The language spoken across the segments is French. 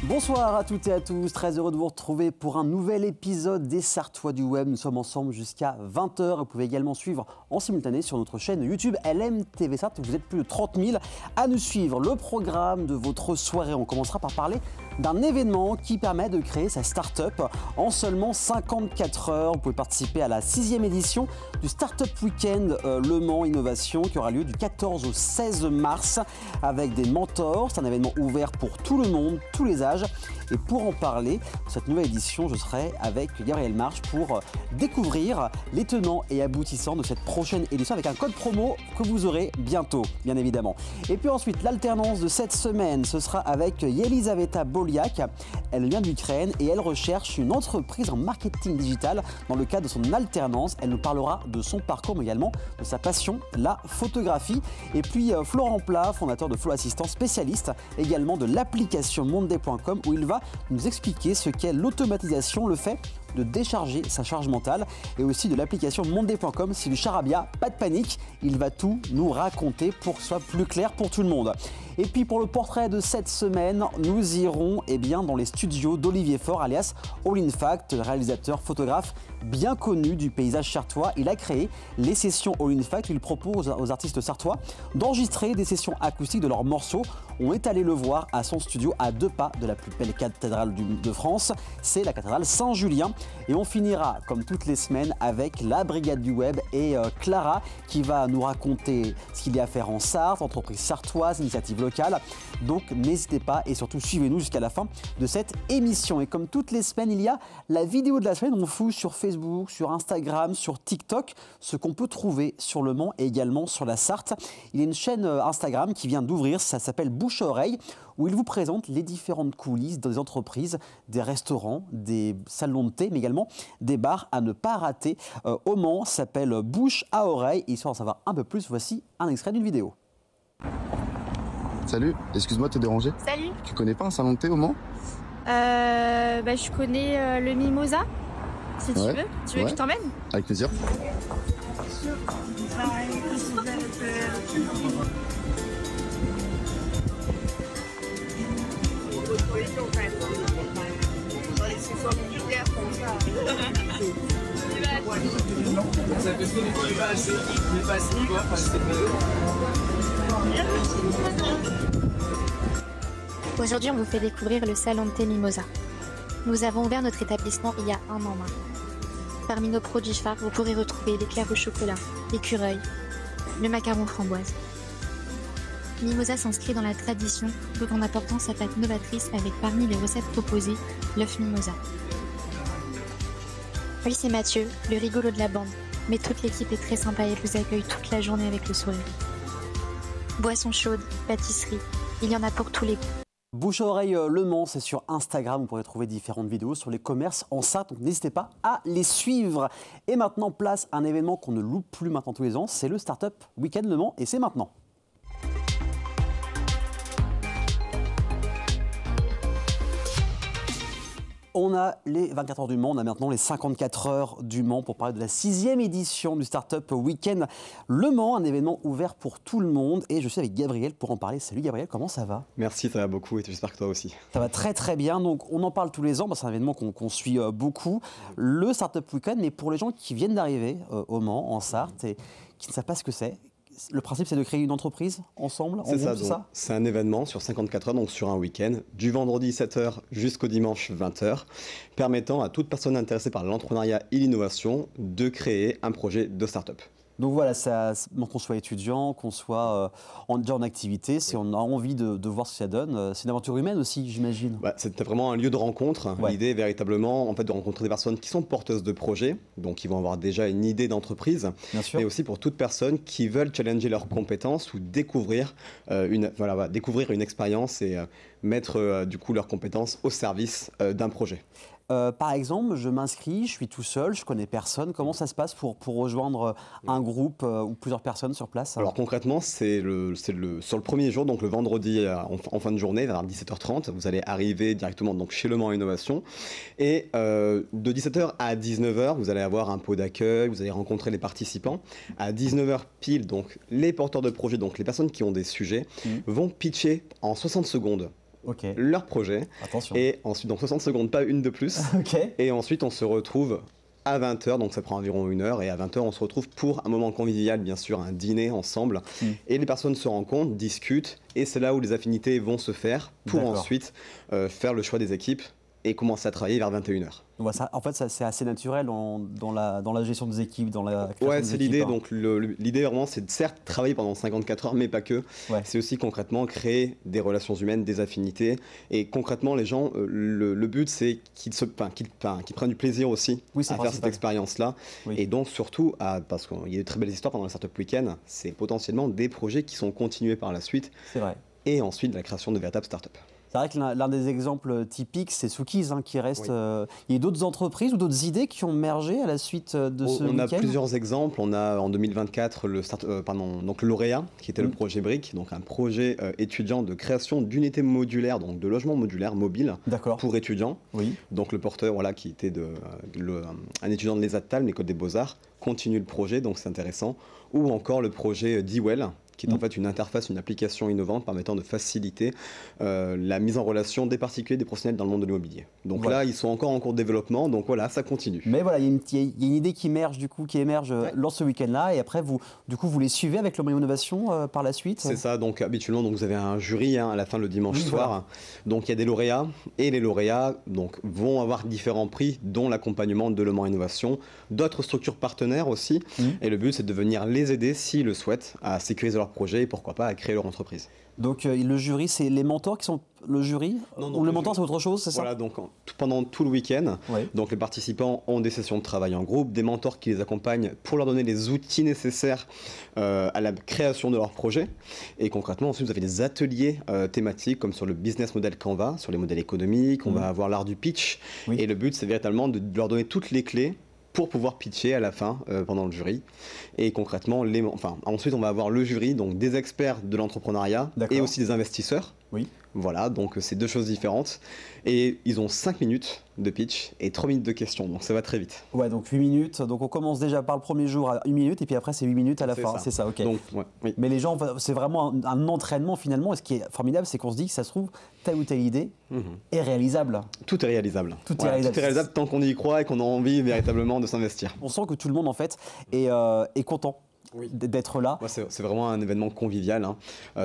Bonsoir à toutes et à tous, très heureux de vous retrouver pour un nouvel épisode des Sartois du Web. Nous sommes ensemble jusqu'à 20h. Vous pouvez également suivre en simultané sur notre chaîne YouTube LMTV Sart. Vous êtes plus de 30 000 à nous suivre. Le programme de votre soirée, on commencera par parler d'un événement qui permet de créer sa start-up en seulement 54 heures. Vous pouvez participer à la 6e édition du Startup Weekend Le Mans Innovation qui aura lieu du 14 au 16 mars avec des mentors. C'est un événement ouvert pour tout le monde, tous les âges. Et pour en parler, cette nouvelle édition, je serai avec Gabriel March pour découvrir les tenants et aboutissants de cette prochaine édition avec un code promo que vous aurez bientôt, bien évidemment. Et puis ensuite, l'alternance de cette semaine, ce sera avec Yelisaveta Boliak. Elle vient d'Ukraine et elle recherche une entreprise en marketing digital dans le cadre de son alternance. Elle nous parlera de son parcours, mais également de sa passion, la photographie. Et puis Florent Plat, fondateur de Flow Assistant, spécialiste également de l'application monday.com où il va nous expliquer ce qu'est l'automatisation, le fait de décharger sa charge mentale et aussi de l'application monday.com. C'est du charabia, pas de panique, il va tout nous raconter pour que ce soit plus clair pour tout le monde. Et puis pour le portrait de cette semaine, nous irons dans les studios d'Olivier Faure, alias All In Fact, réalisateur, photographe bien connu du paysage sartois. Il a créé les sessions All In Fact. Il propose aux artistes sartois d'enregistrer des sessions acoustiques de leurs morceaux. On est allé le voir à son studio à 2 pas de la plus belle cathédrale de France. C'est la cathédrale Saint-Julien. Et on finira, comme toutes les semaines, avec la Brigade du Web et Clara qui va nous raconter ce qu'il y a à faire en Sarthe, entreprise sartoise, initiative locale. Donc n'hésitez pas et surtout suivez-nous jusqu'à la fin de cette émission. Et comme toutes les semaines, il y a la vidéo de la semaine. On fout sur Facebook, sur Instagram, sur TikTok, ce qu'on peut trouver sur Le Mans et également sur la Sarthe. Il y a une chaîne Instagram qui vient d'ouvrir, ça s'appelle Bouche à Oreille, où il vous présente les différentes coulisses des entreprises, des restaurants, des salons de thé, mais également des bars à ne pas rater. Au Mans, ça s'appelle Bouche à Oreille. Et histoire d'en savoir un peu plus, voici un extrait d'une vidéo. Salut, excuse-moi de te déranger. Salut. Tu connais pas un salon de thé au Mans? Je connais le Mimosa, si tu veux. Tu veux que je t'emmène? Avec plaisir. Aujourd'hui, on vous fait découvrir le salon de thé Mimosa. Nous avons ouvert notre établissement il y a 1 an maintenant. Parmi nos produits phares, vous pourrez retrouver l'éclair au chocolat, l'écureuil, le macaron framboise. Mimosa s'inscrit dans la tradition tout en apportant sa patte novatrice avec parmi les recettes proposées, l'œuf Mimosa. Oui, c'est Mathieu, le rigolo de la bande, mais toute l'équipe est très sympa et vous accueille toute la journée avec le sourire. Boissons chaudes, pâtisseries, il y en a pour tous les goûts. Bouche à Oreille Le Mans, c'est sur Instagram. Vous pourrez trouver différentes vidéos sur les commerces en Sarthe. Donc n'hésitez pas à les suivre. Et maintenant, place à un événement qu'on ne loupe plus maintenant tous les ans. C'est le Startup Weekend Le Mans et c'est maintenant. On a les 24 heures du Mans, on a maintenant les 54 heures du Mans pour parler de la 6e édition du Startup Weekend Le Mans, un événement ouvert pour tout le monde. Et je suis avec Gabriel pour en parler. Salut Gabriel, comment ça va? Merci, ça va beaucoup et j'espère que toi aussi. Ça va très très bien, donc on en parle tous les ans, c'est un événement qu'on suit beaucoup. Le Startup Weekend, mais pour les gens qui viennent d'arriver au Mans, en Sarthe, et qui ne savent pas ce que c'est, le principe, c'est de créer une entreprise ensemble, en groupe, c'est ça? C'est un événement sur 54 heures, donc sur un week-end, du vendredi 7h jusqu'au dimanche 20h, permettant à toute personne intéressée par l'entrepreneuriat et l'innovation de créer un projet de start-up. Donc voilà, qu'on soit étudiant, qu'on soit déjà en activité, si on a envie de voir ce que ça donne, c'est une aventure humaine aussi, j'imagine. C'est vraiment un lieu de rencontre. Ouais. L'idée est véritablement de rencontrer des personnes qui sont porteuses de projets, donc qui vont avoir déjà une idée d'entreprise, mais aussi pour toute personne qui veulent challenger leurs compétences ou découvrir découvrir une expérience et mettre du coup leurs compétences au service d'un projet. Par exemple, je m'inscris, je suis tout seul, je connais personne. Comment ça se passe pour rejoindre un groupe ou plusieurs personnes sur place? Alors concrètement, sur le premier jour, donc le vendredi en fin de journée, vers 17h30, vous allez arriver directement donc, chez Le Mans Innovation. Et de 17h à 19h, vous allez avoir un pot d'accueil, vous allez rencontrer les participants. À 19h pile, donc les porteurs de projets, donc les personnes qui ont des sujets, vont pitcher en 60 secondes leur projet. Attention. Et ensuite, donc 60 secondes, pas une de plus. Et ensuite, on se retrouve à 20h, donc ça prend environ 1 heure, et à 20h, on se retrouve pour un moment convivial, bien sûr, un dîner ensemble. Et les personnes se rencontrent, discutent, et c'est là où les affinités vont se faire pour ensuite faire le choix des équipes et commencer à travailler vers 21h. En fait, c'est assez naturel dans la gestion des équipes, dans la création des équipes. Ouais, c'est l'idée. Donc l'idée vraiment, c'est de certes travailler pendant 54 heures, mais pas que. C'est aussi concrètement créer des relations humaines, des affinités. Et concrètement, les gens, le but, c'est qu'ils prennent du plaisir aussi à faire cette expérience-là. Et donc surtout, parce qu'il y a de très belles histoires pendant le Startup Weekend, c'est potentiellement des projets qui sont continués par la suite. C'est vrai. Et ensuite, la création de véritables startups. C'est vrai que l'un des exemples typiques, c'est Sookies qui reste. Il y a d'autres entreprises ou d'autres idées qui ont émergé à la suite de ce week-end. On a plusieurs exemples. On a en 2024 le Lauréat, qui était le projet BRIC, donc un projet étudiant de création d'unités modulaires, donc de logements modulaires mobiles pour étudiants. Donc le porteur, qui était un étudiant de l'ESATTAL, l'École des Beaux-Arts, continue le projet, donc c'est intéressant. Ou encore le projet Dwell, qui est en fait une interface, une application innovante permettant de faciliter la mise en relation des particuliers et des professionnels dans le monde de l'immobilier. Donc là, ils sont encore en cours de développement, donc voilà, ça continue. Mais voilà, il y a une idée qui émerge, lors de ce week-end-là, et après, vous les suivez avec le moyen innovation par la suite. C'est ça, donc habituellement, vous avez un jury à la fin le dimanche soir. Donc il y a des lauréats, et les lauréats vont avoir différents prix, dont l'accompagnement de Le Mans Innovation, d'autres structures partenaires aussi, et le but, c'est de venir les aider, s'ils le souhaitent, à sécuriser leur projet et pourquoi pas à créer leur entreprise. Donc le jury, c'est les mentors qui sont le jury? Ou le mentor, c'est autre chose, c'est ça? Voilà, donc pendant tout le week-end, donc les participants ont des sessions de travail en groupe, des mentors qui les accompagnent pour leur donner les outils nécessaires à la création de leur projet. Et concrètement, ensuite, vous avez des ateliers thématiques comme sur le business model Canva, sur les modèles économiques, on va avoir l'art du pitch. Et le but, c'est véritablement de leur donner toutes les clés pour pouvoir pitcher à la fin pendant le jury. Et concrètement, ensuite on va avoir le jury, donc des experts de l'entrepreneuriat et aussi des investisseurs. Voilà, donc c'est deux choses différentes. Et ils ont 5 minutes de pitch et 3 minutes de questions, donc ça va très vite. Ouais, donc 8 minutes. Donc on commence déjà par le premier jour à 1 minute et puis après c'est 8 minutes à la fin. C'est ça, ok. Donc, Mais les gens, c'est vraiment un entraînement finalement. Et ce qui est formidable, c'est qu'on se dit que ça se trouve, telle ou telle idée est réalisable. Tout est réalisable. Tout est réalisable tant qu'on y croit et qu'on a envie véritablement de s'investir. On sent que tout le monde en fait est content. D'être là. C'est vraiment un événement convivial,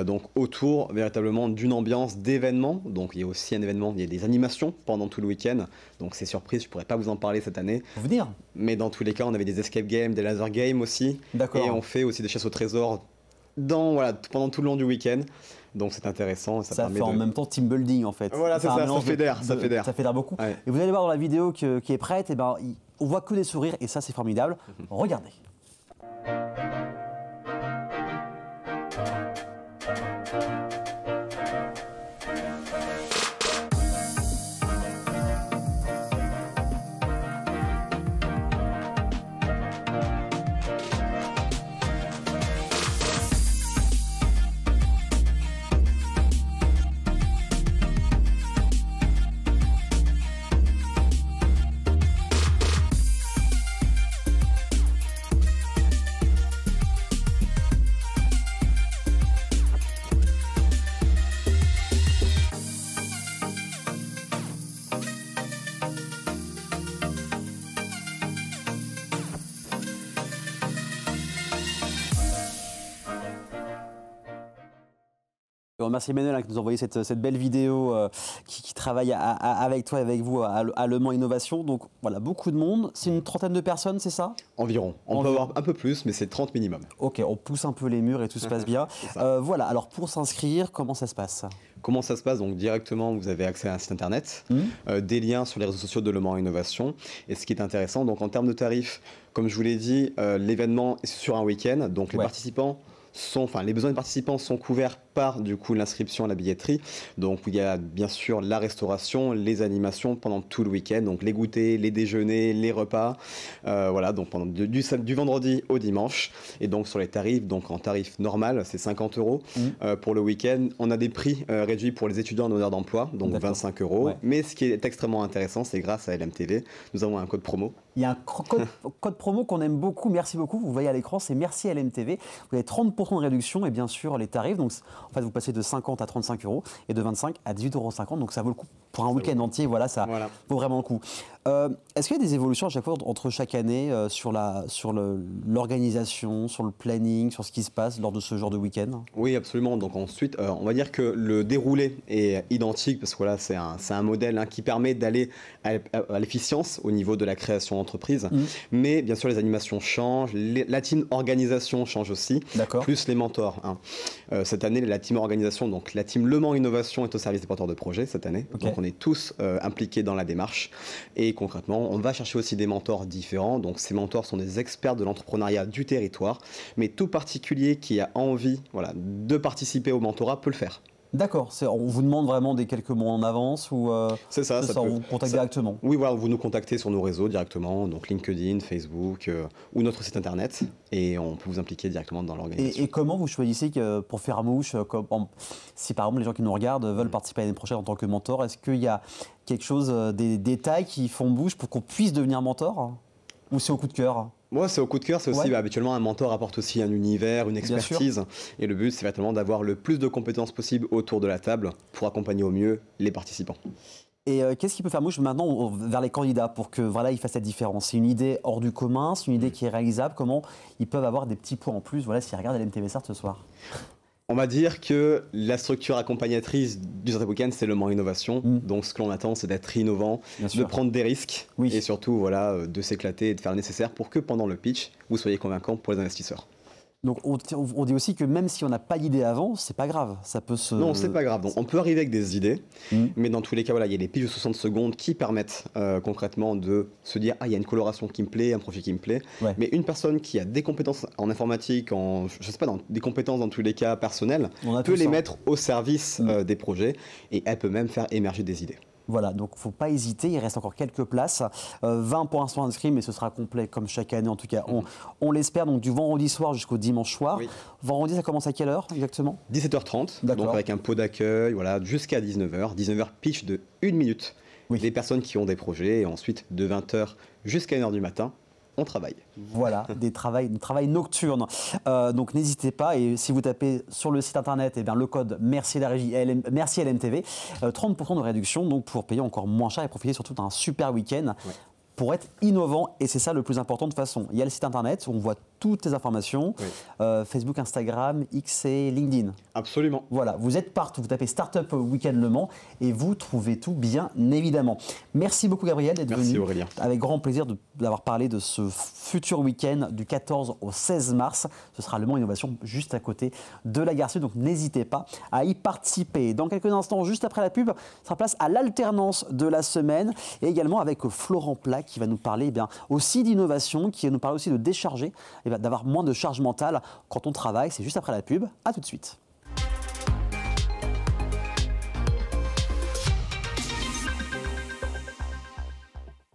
donc autour véritablement d'une ambiance d'événement. Donc il y a aussi un événement, il y a des animations pendant tout le week-end, donc c'est surprise, je pourrais pas vous en parler cette année. Faut venir. Mais dans tous les cas, on avait des escape games, des laser games aussi, et on fait aussi des chasses au trésor pendant tout le long du week-end. Donc c'est intéressant. Ça fait en même temps team building en fait. Voilà, ça fédère. Ça fédère beaucoup. Et vous allez voir dans la vidéo qui est prête, on voit que des sourires et ça c'est formidable. Regardez. Je remercie Emmanuel qui nous a envoyé cette belle vidéo qui travaille avec toi et avec vous à Le Mans Innovation. Donc voilà, beaucoup de monde. C'est une trentaine de personnes, c'est ça? Environ. On peut avoir un peu plus, mais c'est 30 minimum. Ok, on pousse un peu les murs et tout se passe bien. Voilà, alors pour s'inscrire, comment ça se passe? Comment ça se passe? Donc directement, vous avez accès à un site internet, des liens sur les réseaux sociaux de Le Mans Innovation. Et ce qui est intéressant, donc en termes de tarifs, comme je vous l'ai dit, l'événement est sur un week-end. Donc les les besoins des participants sont couverts par du coup l'inscription à la billetterie. Donc il y a bien sûr la restauration, les animations pendant tout le week-end, donc les goûters, les déjeuners, les repas, voilà, donc pendant du vendredi au dimanche. Et donc sur les tarifs, donc en tarif normal, c'est 50 €. Pour le week-end, on a des prix réduits pour les étudiants en honneur d'emploi, donc 25 €. Ouais. Mais ce qui est extrêmement intéressant, c'est grâce à LMTV, nous avons un code promo. Il y a un code promo qu'on aime beaucoup, merci beaucoup, vous voyez à l'écran, c'est merci LMTV. Vous avez 30% de réduction et bien sûr les tarifs. Donc En fait, vous passez de 50 à 35 euros et de 25 à 18,50 €. Donc ça vaut le coup pour un week-end entier. Voilà, ça vaut vraiment le coup. Est-ce qu'il y a des évolutions à chaque fois entre chaque année sur l'organisation, sur le planning, sur ce qui se passe lors de ce genre de week-end? Oui, absolument. Donc ensuite, on va dire que le déroulé est identique parce que voilà, c'est un modèle qui permet d'aller à l'efficience au niveau de la création d'entreprise. Mais bien sûr, les animations changent, la team organisation change aussi, plus les mentors. Cette année, la team organisation, donc la team Le Mans Innovation est au service des porteurs de projets cette année. Donc on est tous impliqués dans la démarche. Et concrètement, on va chercher aussi des mentors différents. Donc ces mentors sont des experts de l'entrepreneuriat du territoire. Mais tout particulier qui a envie de participer au mentorat peut le faire. D'accord, on vous demande vraiment des quelques mois en avance ou c'est ça, on vous contacte directement? Oui, voilà, vous nous contactez sur nos réseaux directement, donc LinkedIn, Facebook ou notre site internet, et on peut vous impliquer directement dans l'organisation. Et comment vous choisissez pour faire mouche, si par exemple les gens qui nous regardent veulent participer à l'année prochaine en tant que mentor, est-ce qu'il y a quelque chose, des détails qui font bouche pour qu'on puisse devenir mentor? Ou c'est au coup de cœur? Moi, c'est au coup de cœur. C'est aussi habituellement un mentor apporte aussi un univers, une expertise. Et le but, c'est vraiment d'avoir le plus de compétences possible autour de la table pour accompagner au mieux les participants. Et qu'est-ce qui peut faire mouche maintenant vers les candidats pour que ils fassent cette différence? C'est une idée hors du commun, c'est une idée qui est réalisable. Comment ils peuvent avoir des petits points en plus s'ils regardent LMTV Start ce soir? On va dire que la structure accompagnatrice du Startup Weekend, c'est Le Mans Innovation. Donc ce que l'on attend, c'est d'être innovant, de prendre des risques et surtout de s'éclater et de faire le nécessaire pour que pendant le pitch, vous soyez convaincant pour les investisseurs. Donc on dit aussi que même si on n'a pas d'idée avant, c'est pas grave, ça peut se... Non, c'est pas grave. Donc, on peut arriver avec des idées, mais dans tous les cas, il y a des pitchs de 60 secondes qui permettent concrètement de se dire « Ah, il y a une coloration qui me plaît, un profil qui me plaît ». Mais une personne qui a des compétences en informatique, des compétences dans tous les cas personnelles, peut les mettre au service des projets et elle peut même faire émerger des idées. Voilà, donc il ne faut pas hésiter, il reste encore quelques places, 20 pour l'instant inscrits, mais ce sera complet comme chaque année en tout cas, on l'espère, donc du vendredi soir jusqu'au dimanche soir. Vendredi, ça commence à quelle heure exactement? 17h30, donc avec un pot d'accueil, jusqu'à 19h, 19h pitch de 1 minute, des personnes qui ont des projets, et ensuite de 20h jusqu'à 1h du matin, on travaille. Voilà, du travail nocturne. Donc n'hésitez pas, et si vous tapez sur le site internet le code merci la régie, merci LMTV, 30% de réduction donc pour payer encore moins cher et profiter surtout d'un super week-end. Pour être innovant, et c'est ça le plus important de toute façon. Il y a le site internet où on voit toutes les informations, Facebook, Instagram, X et LinkedIn. Absolument. Voilà, vous êtes partout, vous tapez Startup Weekend Le Mans et vous trouvez tout bien évidemment. Merci beaucoup Gabriel d'être venu. Merci Aurélien. Avec grand plaisir d'avoir parlé de ce futur week-end du 14 au 16 mars. Ce sera Le Mans Innovation juste à côté de la Gare Sud, donc n'hésitez pas à y participer. Dans quelques instants, juste après la pub, sera place à l'alternance de la semaine et également avec Florent Plat qui va nous parler aussi d'innovation, qui va nous parler aussi de décharger, d'avoir moins de charge mentale quand on travaille. C'est juste après la pub. À tout de suite.